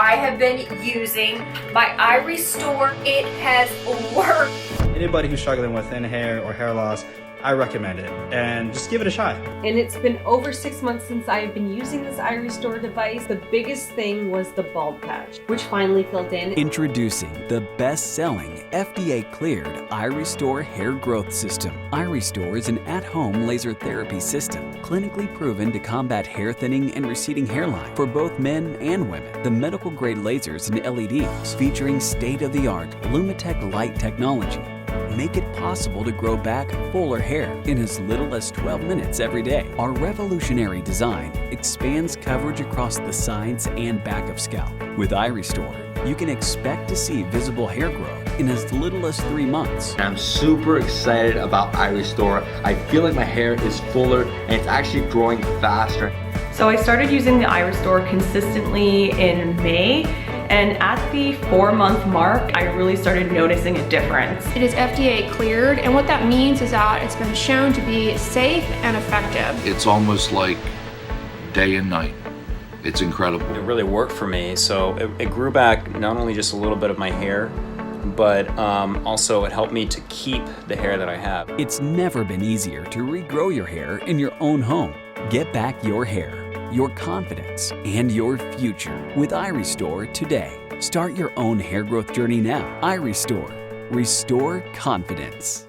I have been using my iRestore. It has worked. Anybody who's struggling with thin hair or hair loss, I recommend it, and just give it a try. And it's been over 6 months since I've been using this iRestore device. The biggest thing was the bald patch, which finally filled in. Introducing the best-selling, FDA-cleared iRestore Hair Growth System. iRestore is an at-home laser therapy system, clinically proven to combat hair thinning and receding hairline for both men and women. The medical-grade lasers and LEDs, featuring state-of-the-art Lumitech light technology, make it possible to grow back fuller hair in as little as 12 minutes every day. Our revolutionary design expands coverage across the sides and back of scalp. With iRestore, you can expect to see visible hair growth in as little as 3 months. I'm super excited about iRestore. I feel like my hair is fuller and it's actually growing faster. So I started using the iRestore consistently in May, and at the 4-month mark, I really started noticing a difference. It is FDA cleared, and what that means is that it's been shown to be safe and effective. It's almost like day and night. It's incredible. It really worked for me, so it grew back not only just a little bit of my hair, but also it helped me to keep the hair that I have. It's never been easier to regrow your hair in your own home. Get back your hair, your confidence, and your future with iRestore today. Start your own hair growth journey now. iRestore. Restore confidence.